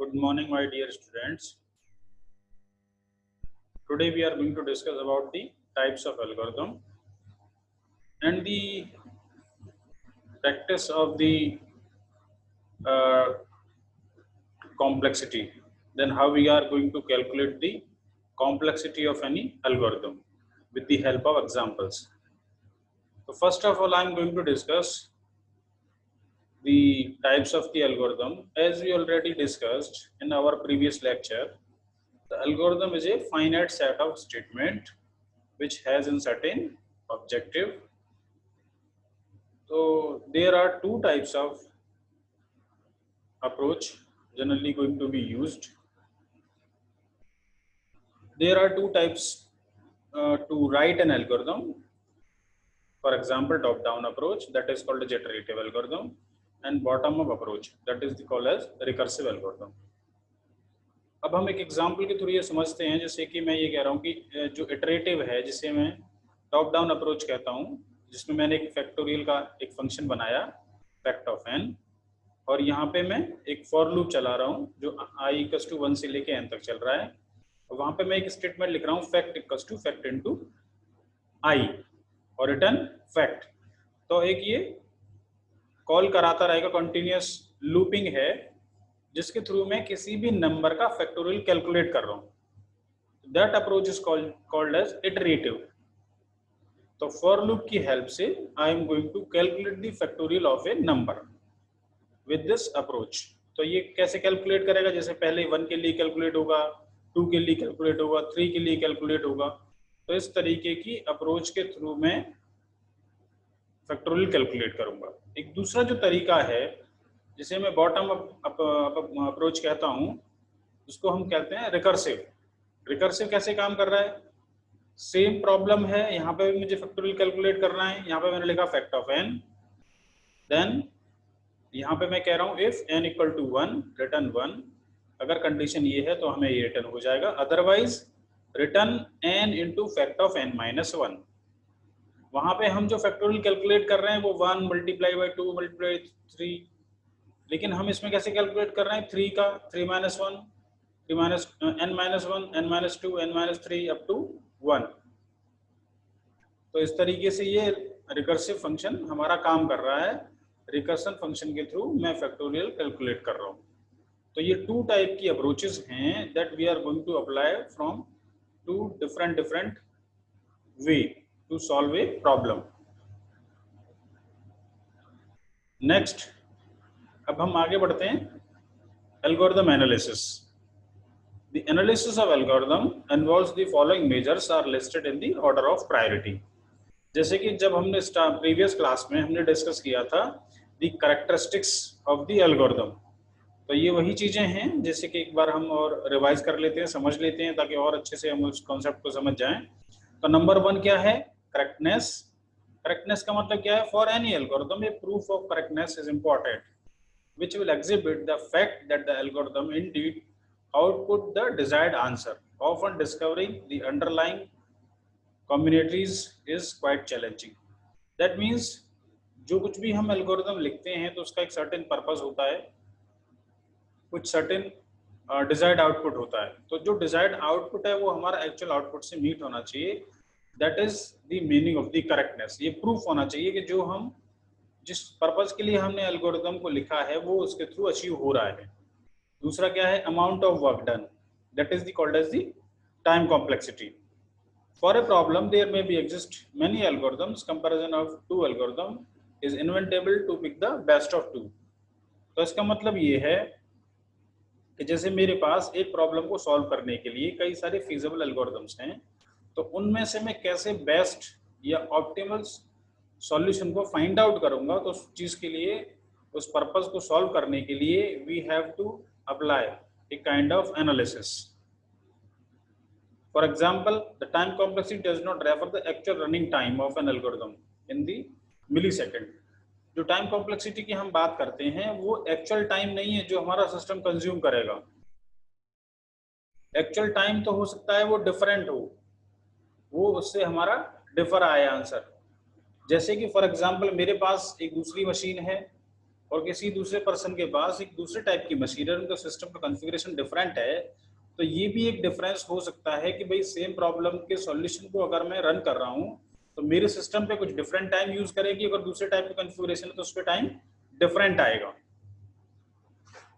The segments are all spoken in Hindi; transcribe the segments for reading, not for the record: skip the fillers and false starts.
Good morning, my dear students. Today we are going to discuss about the types of algorithm and the practice of the uh, complexity. Then how we are going to calculate the complexity of any algorithm with the help of examples. So first of all, I am going to discuss the types of the algorithm. As we already discussed in our previous lecture, the algorithm is a finite set of statement which has a certain objective. So there are two types of approach generally going to be used. There are two types to write an algorithm. For example, top-down approach, that is called as iterative algorithm, and bottom-up approach, that is called as recursive algorithm. अब हम एक एग्जाम्पल के थ्रू ये समझते हैं, जैसे कि मैं ये कह रहा हूँ कि जो इटरेटिव है, जिसे मैं टॉप डाउन अप्रोच कहता हूँ, जिसमें मैंने एक फैक्टोरियल का एक फंक्शन बनाया फैक्ट ऑफ n, और यहाँ पे मैं एक फॉर लूप चला रहा हूँ जो i इक्वल्स टू 1 से लेके n तक चल रहा है, और वहाँ पे मैं एक स्टेटमेंट लिख रहा हूँ fact equals to fact into i और रिटर्न फैक्ट। तो एक ये कॉल कराता रहेगा, कंटिन्यूअस लूपिंग है, जिसके थ्रू मैं किसी भी नंबर का फैक्टोरियल कैलकुलेट कर रहा हूँ. That approach is called as iterative. तो फॉर लूप की हेल्प से I am going to calculate the factorial of a number with this approach. तो ये कैसे कैलकुलेट करेगा, जैसे पहले 1 के लिए कैलकुलेट होगा, 2 के लिए कैलकुलेट होगा, 3 के लिए कैलकुलेट होगा. तो इस तरीके की अप्रोच के थ्रू मैं फैक्टोरियल कैलकुलेट करूंगा. एक दूसरा जो तरीका है जिसे मैं बॉटम अप्रोच कहता हूं, उसको हम कहते हैं रिकर्सिव. रिकर्सिव कैसे काम कर रहा है, सेम प्रॉब्लम है, यहाँ पे भी मुझे फैक्टोरियल कैलकुलेट करना है. यहाँ पे मैंने लिखा फैक्ट ऑफ n, देन यहाँ पे मैं कह रहा हूँ if n equal to 1 return 1. अगर कंडीशन ये है तो हमें ये रिटर्न हो जाएगा, otherwise return n into fact of n minus 1. वहां पे हम जो फैक्टोरियल कैलकुलेट कर रहे हैं वो 1 मल्टीप्लाई बाई 2 मल्टीप्लाई 3, लेकिन हम इसमें कैसे कैलकुलेट कर रहे हैं 3 का 3 minus 1, 3 minus n minus 1, n minus 2, n minus 3 up to 1. तो इस तरीके से ये रिकर्सिव फंक्शन हमारा काम कर रहा है. रिकर्सन फंक्शन के थ्रू मैं फैक्टोरियल कैलकुलेट कर रहा हूँ. तो ये टू टाइप की अप्रोचेस हैं that we are going to apply from two different way to solve a problem. Next, अब हम आगे बढ़ते हैं algorithm analysis. The analysis of algorithm involves the following measures are listed in the order of priority. जैसे कि जब हमने प्रीवियस क्लास में हमने डिस्कस किया था the characteristics of the algorithm, तो ये वही चीजें हैं जैसे कि एक बार हम और रिवाइज कर लेते हैं, समझ लेते हैं ताकि और अच्छे से हम उस कॉन्सेप्ट को समझ जाएं. तो नंबर 1 क्या है, करेक्टनेस. करेक्टनेस का मतलब क्या है, for any algorithm A proof of correctness is important which will exhibit the fact that the algorithm indeed output the desired answer. Often discovering the underlying combinatorics is quite challenging. That means जो कुछ भी हम एल्गोरिथम लिखते हैं तो उसका एक सर्टेन पर्पस होता है, कुछ सर्टेन डिजायर्ड आउटपुट होता है. तो जो डिजायर्ड आउटपुट है वो हमारा एक्चुअल आउटपुट से मीट होना चाहिए. That is the meaning of the correctness. ये प्रूफ होना चाहिए कि जो हम जिस पर्पस के लिए हमने एल्गोरिथम को लिखा है वो उसके थ्रू अचीव हो रहा है. दूसरा क्या है, amount of work done, that is the called as the time complexity. For a problem there may be exist many algorithms, comparison of two algorithm is inevitable to pick the best of two. तो इसका मतलब ये है कि जैसे मेरे पास एक प्रॉब्लम को सॉल्व करने के लिए कई सारे फीजिबल एल्गोरिथम्स हैं, तो उनमें से मैं कैसे बेस्ट या ऑप्टिमल सॉल्यूशन को फाइंड आउट करूंगा. तो उस चीज के लिए, उस पर्पस को सॉल्व करने के लिए we have to apply a kind of analysis. For example, the time complexity does not refer the actual running time of an algorithm in the millisecond. जो टाइम कॉम्प्लेक्सिटी की हम बात करते हैं वो एक्चुअल टाइम नहीं है जो हमारा सिस्टम कंज्यूम करेगा. एक्चुअल टाइम तो हो सकता है वो डिफरेंट हो, वो उससे हमारा डिफर आए आंसर. जैसे कि फॉर एग्जांपल मेरे पास एक दूसरी मशीन है और किसी दूसरे पर्सन के पास एक दूसरे टाइप की मशीन है, उनका सिस्टम का कॉन्फ़िगरेशन डिफरेंट है, तो ये भी एक डिफरेंस हो सकता है कि भाई सेम प्रॉब्लम के सॉल्यूशन को अगर मैं रन कर रहा हूँ तो मेरे सिस्टम पे कुछ डिफरेंट टाइम यूज करेगी, अगर दूसरे टाइप का कॉन्फ़िगरेशन है तो उस पर टाइम डिफरेंट आएगा।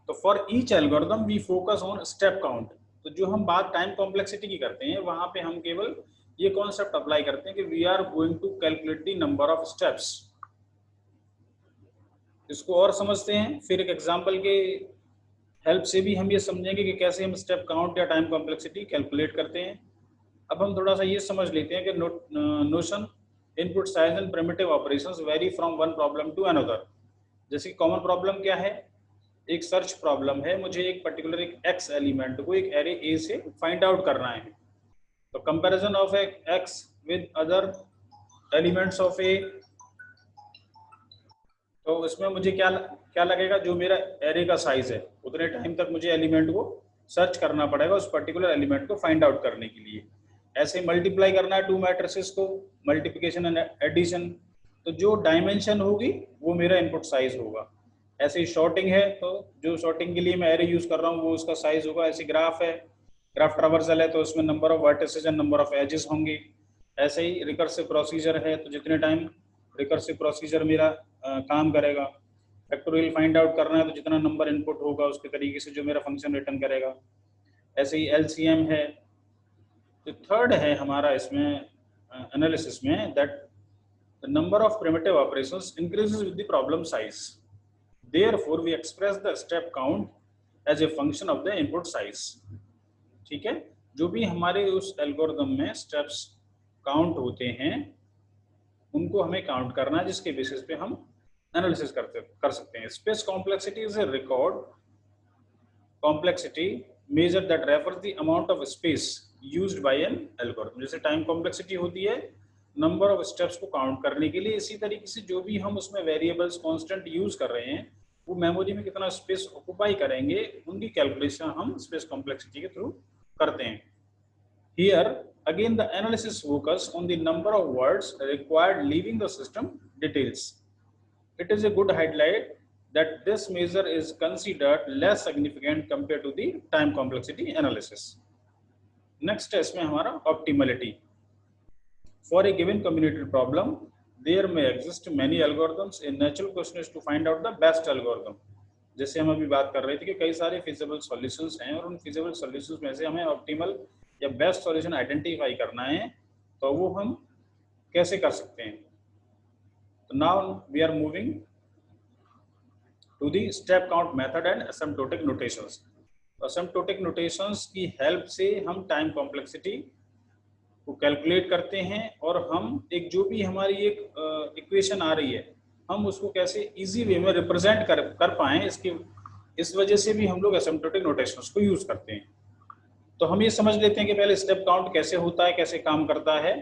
तो for each algorithm we focus on step count. तो जो हम बात टाइम कॉम्प्लेक्सिटी की करते हैं वहां पे हम केवल ये कॉन्सेप्ट अप्लाई करते हैं कि we are going to calculate the number of steps. इसको और समझते हैं, फिर एक एग्जांपल के हेल्प से भी हम ये समझेंगे कि कैसे हम स्टेप काउंट या टाइम कॉम्प्लेक्सिटी कैलकुलेट करते हैं। अब हम थोड़ा सा ये समझ लेते हैं कि notion input size and primitive operations vary from one problem to another. जैसे कॉमन प्रॉब्लम क्या है, एक सर्च प्रॉब्लम है, मुझे एक पर्टिकुलर एक एक्स एलिमेंट को एक एरे ए से फाइंड आउट करना है। तो comparison of x with other elements of a, तो इसमें मुझे क्या क्या लगेगा, जो मेरा एरे का साइज है उतने टाइम तक मुझे एलिमेंट को सर्च करना पड़ेगा उस पर्टिकुलर एलिमेंट को फाइंड आउट करने के लिए। ऐसे मल्टीप्लाई करना है टू मैट्रिसेस को, मल्टीप्लिकेशन एंड एडिशन, तो जो डायमेंशन होगी वो मेरा इनपुट साइज होगा। ऐसे ही शॉर्टिंग है, तो जो शॉर्टिंग के लिए मैं एरे यूज कर रहा हूँ वो उसका साइज होगा। ऐसे ग्राफ है, ग्राफ ट्रावर्सल है तो उसमें number of vertices and number of edges होंगे। ऐसे ही रिकर्सिव प्रोसीजर है, तो जितने टाइम रिकर्सिव प्रोसीजर मेरा काम करेगा। फैक्टोरियल फाइंड आउट करना है तो जितना नंबर इनपुट होगा उसके तरीके से जो मेरा फंक्शन रिटर्न करेगा। ऐसे ही एलसीएम है। तो थर्ड है हमारा इसमें एनालिसिस में that the number of primitive operations increases with the problem size, therefore we express the step count as a function of the input size. ठीक है, जो भी हमारे उस एल्गोरिथम में स्टेप्स काउंट होते हैं उनको हमें काउंट करना है, जिसके बेसिस पे हम एनालिसिस कर सकते हैं। Space complexity is a record complexity measure that refers the amount of space used by an algorithm. जैसे टाइम कॉम्प्लेक्सिटी होती है नंबर ऑफ स्टेप्स को काउंट करने के लिए, इसी तरीके से जो भी हम उसमें वेरिएबल्स कांस्टेंट यूज कर रहे हैं वो मेमोरी में कितना स्पेस ऑक्युपाई करेंगे, उनकी कैलकुलेशन हम स्पेस कॉम्प्लेक्सिटी के थ्रू करते हैं। Here again the analysis focus on the number of words required leaving the system details. It is a good highlight that this measure is considered less significant compared to the time complexity analysis. Next है इसमें हमारा optimality. For a given combinatorial problem, there may exist many algorithms. A natural question is to find out the best algorithm. जैसे हम अभी बात कर रहे थे कि कई सारे feasible solutions हैं और उन feasible solutions में से हमें optimal या बेस्ट सॉल्यूशन आइडेंटिफाई करना है, तो वो हम कैसे कर सकते हैं। तो now we are moving to the step count method and asymptotic notations. Asymptotic notations की हेल्प से हम टाइम कॉम्प्लेक्सिटी को कैलकुलेट करते हैं और हम एक जो भी हमारी एक इक्वेशन आ रही है हम उसको कैसे इजी वे में रिप्रेजेंट कर पाएं, इस वजह से भी हम लोग एसिम्प्टोटिक नोटेशंस को यूज करते हैं। तो हम ये समझ लेते हैं कि पहले स्टेप काउंट कैसे होता है, कैसे काम करता है।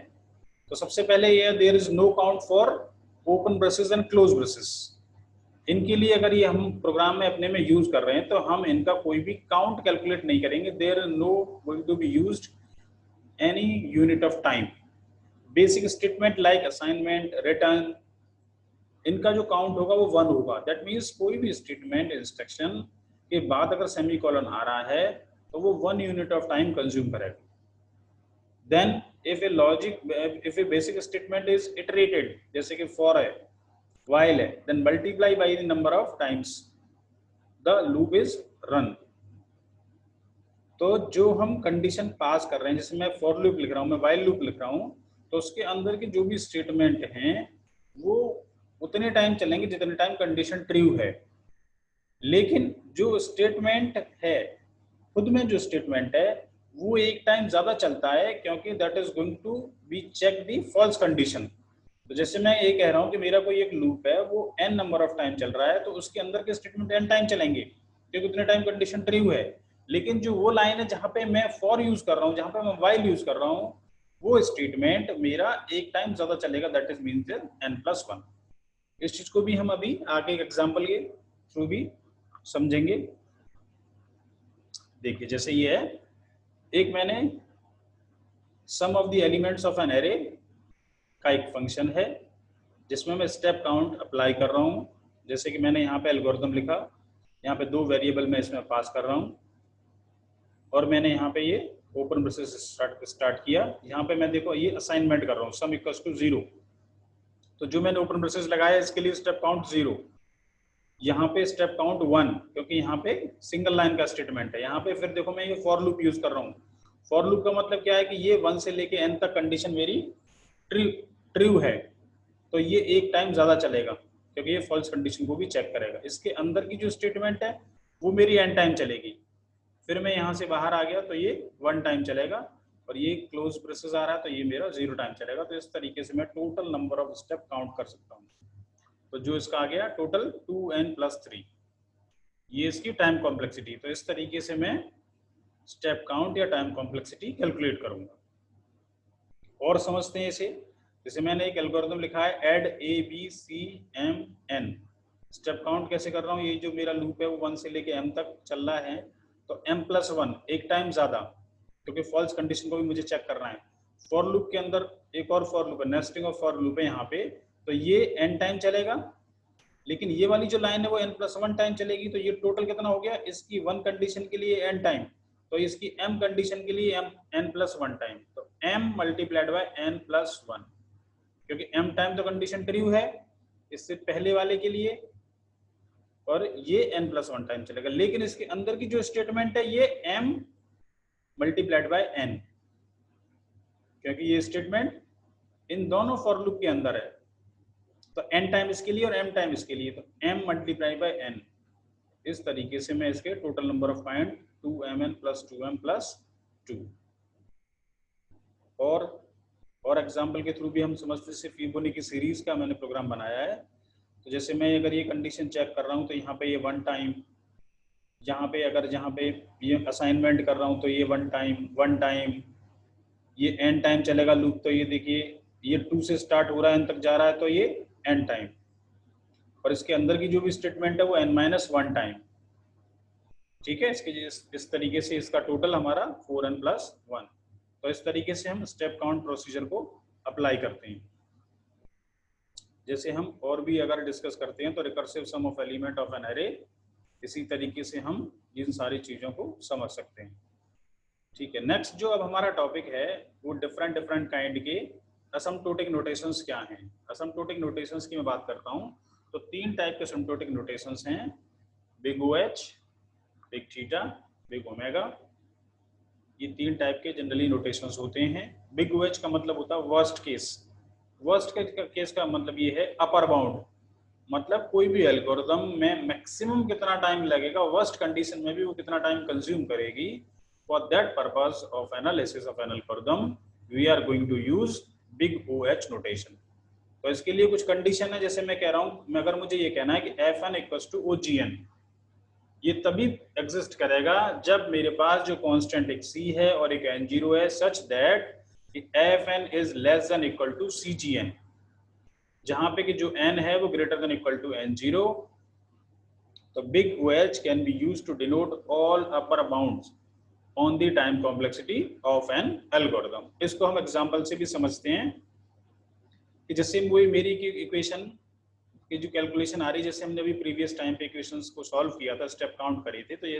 तो सबसे पहले ये there is no count for open braces and close braces. इनके लिए अगर ये हम प्रोग्राम में अपने में यूज कर रहे हैं तो हम इनका कोई भी काउंट कैलकुलेट नहीं करेंगे। There no going to be used any unit of time. Basic statement like assignment, return, इनका जो काउंट होगा वो 1 होगा। दैट मीन्स कोई भी स्टेटमेंट इंस्ट्रक्शन के बाद अगर सेमीकोलन आ रहा है तो वो 1 यूनिट ऑफ टाइम कंज्यूम करेगा। Then if a basic statement is iterated, जैसे कि for है, while है, then multiply by the number of times the loop is run। तो जो हम कंडीशन पास कर रहे हैं, जैसे मैं for loop लिख रहा हूँ, मैं while loop लिख रहा हूँ, तो उसके अंदर के जो भी स्टेटमेंट हैं वो उतने टाइम चलेंगे जितने टाइम कंडीशन ट्रू है। लेकिन जो स्टेटमेंट है खुद में जो स्टेटमेंट है वो एक टाइम ज्यादा चलता है, क्योंकि that is going to be check the false condition. तो जैसे मैं ये कह रहा हूँ कि मेरा कोई एक लूप है वो n नंबर ऑफ टाइम चल रहा है, तो उसके अंदर के स्टेटमेंट n टाइम चलेंगे क्योंकि उतने टाइम कंडीशन ट्रू है। लेकिन जो वो लाइन है जहाँ पे मैं फॉर यूज कर रहा हूँ, जहाँ पे मैं व्हाइल यूज कर रहा हूँ, वो स्टेटमेंट मेरा एक टाइम ज्यादा चलेगा, दैट इज मीन्स n+1। इस चीज को भी हम अभी आगे एक एग्जाम्पल के थ्रू भी समझेंगे। देखिए जैसे ये है, एक मैंने sum of the elements of an array का एक फंक्शन है जिसमें मैं स्टेप काउंट अप्लाई कर रहा हूँ। जैसे कि मैंने यहाँ पे एल्गोरिथम लिखा, यहाँ पे 2 वेरिएबल मैं इसमें पास कर रहा हूँ और मैंने यहाँ पे ये ओपन ब्रेसेस स्टार्ट किया। यहाँ पे मैं देखो ये असाइनमेंट कर रहा हूँ, सम इक्वल्स टू 0। तो जो मैंने ओपन ब्रेसेस लगाया इसके लिए स्टेप काउंट 0, यहाँ पे स्टेप काउंट 1, क्योंकि यहाँ पे सिंगल लाइन का स्टेटमेंट है। यहाँ पे फिर देखो मैं ये फॉर लूप यूज कर रहा हूँ। फॉर लूप का मतलब क्या है कि ये 1 से लेके n तक कंडीशन मेरी ट्रू है, तो ये एक टाइम ज्यादा चलेगा क्योंकि ये फॉल्स कंडीशन को भी चेक करेगा। इसके अंदर की जो स्टेटमेंट है वो मेरी n टाइम चलेगी। फिर मैं यहाँ से बाहर आ गया तो ये 1 टाइम चलेगा और ये क्लोज ब्रेसेस आ रहा है तो ये मेरा 0 टाइम चलेगा। तो इस तरीके से मैं total number of step count कर सकता हूँ। तो जो इसका आ गया टोटल 2n+3, ये इसकी टाइम कॉम्प्लेक्सिटी। तो इस तरीके से मैं स्टेप काउंट या टाइम कॉम्प्लेक्सिटी कैलकुलेट करूंगा। और समझते हैं इसे। जैसे मैंने एक एल्गोरिथम लिखा है ऐड ABCMN। स्टेप काउंट कैसे कर रहा हूँ, ये जो मेरा लूप है वो 1 से लेके m तक चल रहा है, तो m+1 एक टाइम ज्यादा, क्योंकि फॉल्स कंडीशन को भी मुझे चेक करना है। फॉर लूप के अंदर एक और फॉर लूप है, नेस्टिंग ऑफ फॉर लूप है यहाँ पे, तो ये n टाइम चलेगा, लेकिन ये वाली जो लाइन है वो n+1 टाइम चलेगी। तो ये टोटल कितना हो गया, इसकी 1 कंडीशन के लिए n टाइम, तो इसकी m कंडीशन के लिए n+1 टाइम, तो m मल्टीप्लाइड बाय n+1, क्योंकि m टाइम तो कंडीशन ट्रू है इससे पहले वाले के लिए, और ये n+1 टाइम चलेगा। लेकिन इसके अंदर की जो स्टेटमेंट है ये m मल्टीप्लाइड बाय n, क्योंकि ये स्टेटमेंट इन दोनों फॉर लूप के अंदर है। तो n टाइम इसके लिए और m टाइम इसके लिए, तो m मल्टीप्लाइड बाय n। इस तरीके से मैं इसके total number of point 2mn + 2m + 2 और एग्जाम्पल के थ्रू भी हम समझते हैं। फिबोनाची सीरीज का मैंने प्रोग्राम बनाया है। तो जैसे मैं अगर ये कंडीशन चेक कर रहा हूँ तो यहाँ पे ये 1 टाइम, यहाँ पे अगर यहाँ पे ये असाइनमेंट कर रहा हूँ तो ये 1 टाइम, ये n टाइम चलेगा लूप। तो ये देखिए ये 2 से स्टार्ट हो रहा है n तक जा रहा है तो ये n टाइम, और इसके अंदर की जो भी स्टेटमेंट है वो n-1 टाइम। ठीक है, इसके इस तरीके से इसका टोटल हमारा 4n+1। तो इस तरीके से हम स्टेप काउंट प्रोसीजर को अप्लाई करते हैं। जैसे हम और भी अगर डिस्कस करते हैं तो recursive sum of element of an array, इसी तरीके से हम इन सारी चीजों को समझ सकते हैं। ठीक है, नेक्स्ट जो अब हमारा टॉपिक है वो डिफरेंट काइंड के असिम्प्टोटिक नोटेशंस क्या हैं। असिम्प्टोटिक नोटेशंस की मैं बात करता हूँ तो 3 टाइप के असिम्प्टोटिक नोटेशंस हैं, big OH, big theta, big omega. ये 3 टाइप के जनरली नोटेशंस होते हैं। बिग OH का मतलब होता है वर्स्ट केस। वर्स्ट केस का मतलब ये है अपर बाउंड, मतलब कोई भी एल्गोरिथम में मैक्सिमम कितना टाइम लगेगा, वर्स्ट कंडीशन में भी वो कितना टाइम कंज्यूम करेगी। For that purpose of analysis of an algorithm we are going to use big OH notation. तो इसके लिए कुछ कंडीशन है। जैसे मैं कह रहा हूँ, अगर मुझे ये कहना है कि Fn = OGN, ये तभी एग्जिस्ट करेगा जब मेरे पास जो कांस्टेंट एक c है और एक n0 है, such that Fn is less than equal to CGN, जहां पे कि जो n है वो greater than equal to n0। तो big OH can be used to denote all upper bounds on the time complexity of an algorithm. इसको हम एग्जांपल से भी समझते हैं कि जैसे वही मेरी की इक्वेशन की जो कैलकुलेशन आ रही, जैसे हमने अभी प्रीवियस टाइम पे इक्वेशंस को सॉल्व किया था, स्टेप काउंट करे थे, तो ये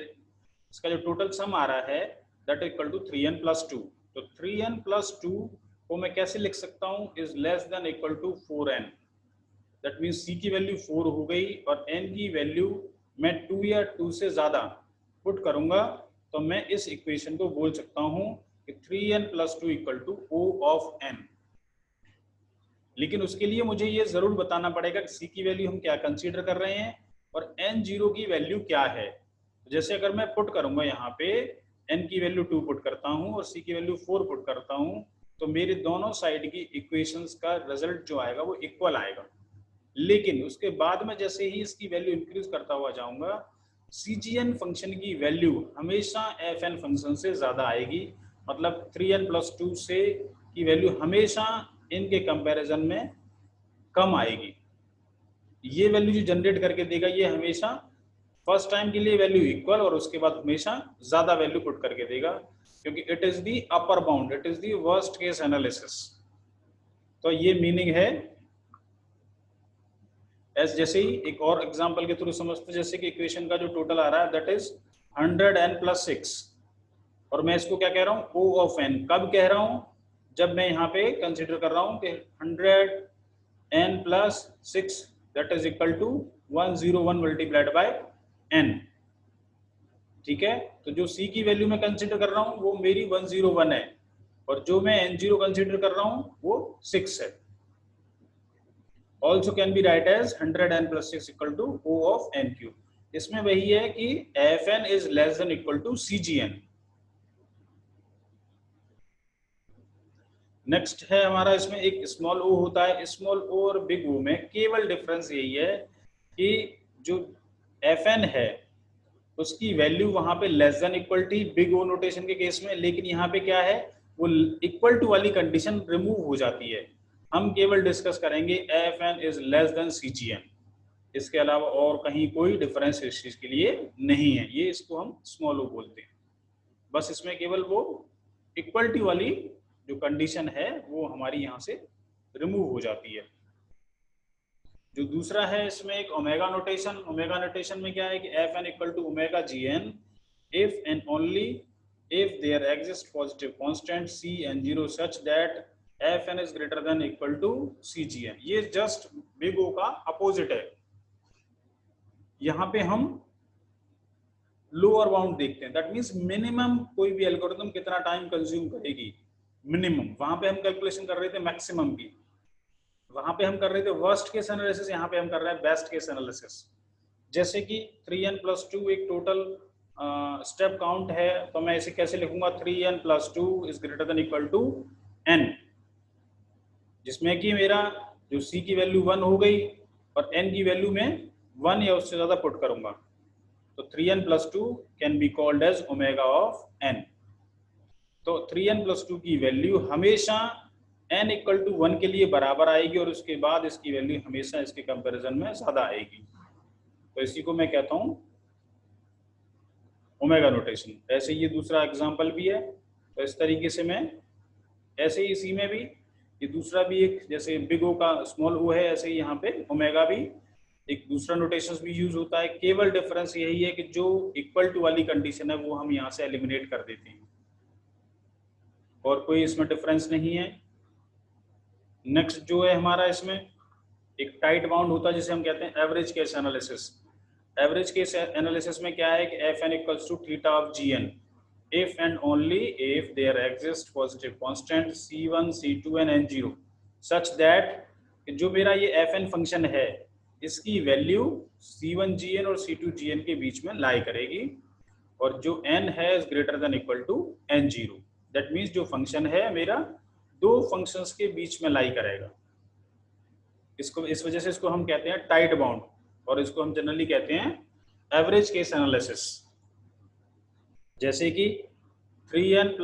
इसका जो टोटल सम आ रहा है दैट इक्वल टू 3n+2। तो 3n+2 को मैं कैसे लिख सकता हूँ, is less than equal to 4n। That means c की वैल्यू 4 हो गई और n की वैल्यू मैं 2 या 2 से ज्यादा पुट करूंगा, तो मैं इस इक्वेशन को बोल सकता हूँ कि 3n+2 = O of n। लेकिन उसके लिए मुझे ये जरूर बताना पड़ेगा कि c की वैल्यू हम क्या कंसीडर कर रहे हैं और n0 की वैल्यू क्या है। जैसे अगर मैं पुट करूंगा यहाँ पे n की वैल्यू 2 पुट करता हूँ और c की वैल्यू 4 पुट करता हूँ, तो मेरे दोनों साइड की इक्वेशंस का रिजल्ट जो आएगा वो इक्वल आएगा। लेकिन उसके बाद में जैसे ही इसकी वैल्यू इंक्रीज करता हुआ जाऊंगा, CGN फंक्शन की वैल्यू हमेशा FN फंक्शन से ज्यादा आएगी। मतलब 3n+2 से की वैल्यू हमेशा इनके कंपैरिजन में कम आएगी। ये वैल्यू जो जनरेट करके देगा ये हमेशा फर्स्ट टाइम के लिए वैल्यू इक्वल और उसके बाद हमेशा ज्यादा वैल्यू पुट करके देगा, क्योंकि it is the upper bound, it is the worst case analysis. तो ये मीनिंग है एस जैसे ही एक और एग्जांपल के थ्रू समझते, जैसे कि इक्वेशन का जो टोटल आ रहा है दैट इज 100n + 6, और मैं इसको क्या कह रहा हूँ O ऑफ n। कब कह रहा हूँ? जब मैं यहाँ पे कंसिडर कर रहा हूँ कि 100n + 6 that is equal to 101 multiplied by n। ठीक है, तो जो C की वैल्यू मैं कंसिडर कर रहा हूँ वो मेरी 101 है, और जो मैं n0 कंसिडर कर रहा हूँ वो 6 है। Also can be write as 100n + 6 equal to O of n cube। इसमें वही है कि Fn is less than equal to Cgn। Next है हमारा, इसमें एक स्मॉल o होता है। स्मॉल o और बिग o में केवल डिफरेंस यही है कि जो Fn है उसकी वैल्यू वहां पे less than equal to big O notation के केस में, लेकिन यहाँ पे क्या है वो इक्वल टू वाली कंडीशन रिमूव हो जाती है। हम केवल डिस्कस करेंगे Fn is less than Cgn, इसके अलावा और कहीं कोई डिफरेंस इस चीज के लिए नहीं है। ये इसको हम स्मॉल o बोलते हैं। बस इसमें केवल वो इक्वलिटी वाली जो कंडीशन है वो हमारी यहाँ से रिमूव हो जाती है। जो दूसरा है इसमें एक ओमेगा नोटेशन। ओमेगा नोटेशन में क्या है कि Fn equal to omega Gn if and only if there exists positive constant C n0 such that Fn is greater than equal to Cgn। ये जस्ट बिग O का अपोजिट है। यहाँ पे हम लोअर बाउंड देखते हैं, दैट मीन्स मिनिमम कोई भी एल्गोरिथम कितना टाइम कंज्यूम करेगी मिनिमम। वहां पे हम कैलकुलेशन कर रहे थे मैक्सिमम की, वहां पे हम कर रहे थे वर्स्ट केस एनालिसिस, यहाँ पे हम कर रहे हैं बेस्ट केस एनालिसिस। जैसे कि 3n + 2 एक टोटल स्टेप काउंट है, तो मैं इसे कैसे लिखूंगा 3n + 2 is greater than equal to n, जिसमें कि मेरा जो c की वैल्यू 1 हो गई और n की वैल्यू में 1 या उससे ज्यादा पुट करूंगा, तो 3n + 2 can be called as omega of n। तो 3n + 2 की वैल्यू हमेशा n इक्वल टू 1 के लिए बराबर आएगी, और उसके बाद इसकी वैल्यू हमेशा इसके कंपैरिजन में ज्यादा आएगी। तो इसी को मैं कहता हूं ओमेगा नोटेशन। ऐसे ये दूसरा एग्जांपल भी है, तो इस तरीके से मैं ऐसे ही इसी में भी ये दूसरा भी एक, जैसे बिग O का स्मॉल o है, ऐसे ही यहाँ पे ओमेगा भी एक दूसरा नोटेशन भी यूज होता है। केवल डिफरेंस यही है कि जो इक्वल टू वाली कंडीशन है वो हम यहाँ से एलिमिनेट कर देते हैं, और कोई इसमें डिफरेंस नहीं है। नेक्स्ट जो है हमारा, इसमें एक टाइट बाउंड होता है जिसे हम कहते हैं average case analysis. Average case analysis में क्या है कि Fn equals to theta of Gn if and only if there exists positive constant C1, C2 and N0 such that जो मेरा ये Fn फंक्शन है इसकी वैल्यू C1Gn और C2Gn के बीच में लाई करेगी, और जो n है is greater than equal to N0। That means जो फंक्शन है मेरा दो फंक्शंस के बीच में लाई करेगा। इसको इस वजह से इसको हम कहते हैं टाइट बाउंड, और इसको हम जनरली कहते हैं एवरेज केस एनालिसिस। जैसे कि 3n +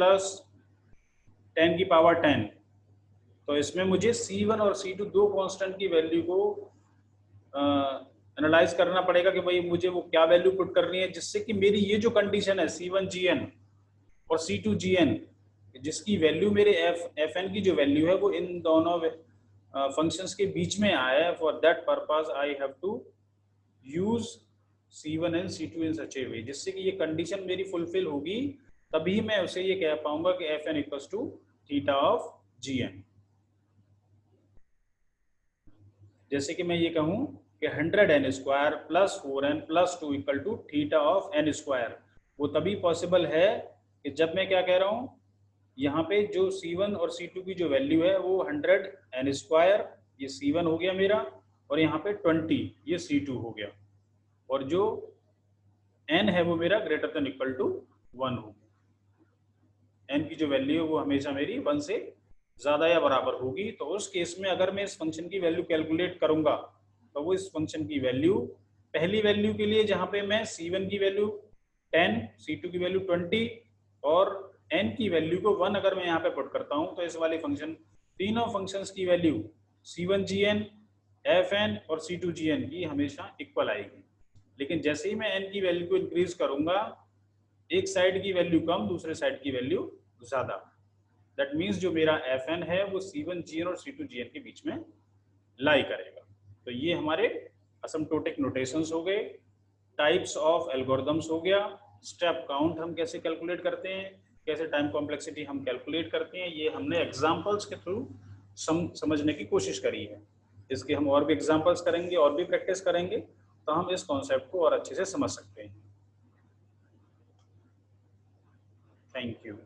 10⁻10, तो इसमें मुझे C1 और C2 दो कांस्टेंट की वैल्यू को एनालाइज करना पड़ेगा कि भाई मुझे वो क्या वैल्यू पुट करनी है, जिससे कि मेरी ये जो कंडीशन है C1Gn और C2Gn जिसकी वैल्यू मेरे Fn की जो वैल्यू है वो इन दोनों फंक्शंस के बीच में आया है। For that purpose I have to use C1 and C2 in such a way, जिससे कि ये कंडीशन मेरी फुलफिल होगी, तभी मैं उसे ये कह पाऊंगा कि Fn equals to theta of Gn। जैसे कि मैं ये कहूं कि 100n² + 4n + 2 equal to theta of n², वो तभी पॉसिबल है कि जब मैं क्या कह रहा हूं, यहाँ पे जो C1 और C2 की जो वैल्यू है वो 100n², ये C1 हो गया मेरा, और यहाँ पे 20 ये C2 हो गया, और जो n है वो मेरा ग्रेटर देन इक्वल टू 1 हो। n की जो वैल्यू है वो हमेशा मेरी 1 से ज्यादा या बराबर होगी। तो उस केस में अगर मैं इस फंक्शन की वैल्यू कैलकुलेट करूंगा तो वो इस फंक्शन की वैल्यू पहली वैल्यू के लिए जहां पे मैं C1 की वैल्यू 10, C2 की वैल्यू 20 और n की वैल्यू को 1 अगर मैं यहाँ पे पुट करता हूँ, तो इस वाले फंक्शन तीनों फंक्शंस की वैल्यू C1Gn, Fn और C2Gn की हमेशा इक्वल आएगी। लेकिन जैसे ही मैं n की वैल्यू को इंक्रीज करूंगा, एक साइड की वैल्यू कम, दूसरे साइड की वैल्यू ज्यादा। दैट मीन्स जो मेरा Fn है वो C1Gn और C2Gn के बीच में लाई करेगा। तो ये हमारे असम्प्टोटिक नोटेशंस हो गए, टाइप्स ऑफ एल्गोरिदम्स हो गया, स्टेप काउंट हम कैसे कैलकुलेट करते हैं, कैसे टाइम कॉम्प्लेक्सिटी हम कैलकुलेट करते हैं, ये हमने एग्जांपल्स के थ्रू समझने की कोशिश करी है। इसके हम और भी एग्जांपल्स करेंगे और भी प्रैक्टिस करेंगे तो हम इस कॉन्सेप्ट को और अच्छे से समझ सकते हैं। Thank you.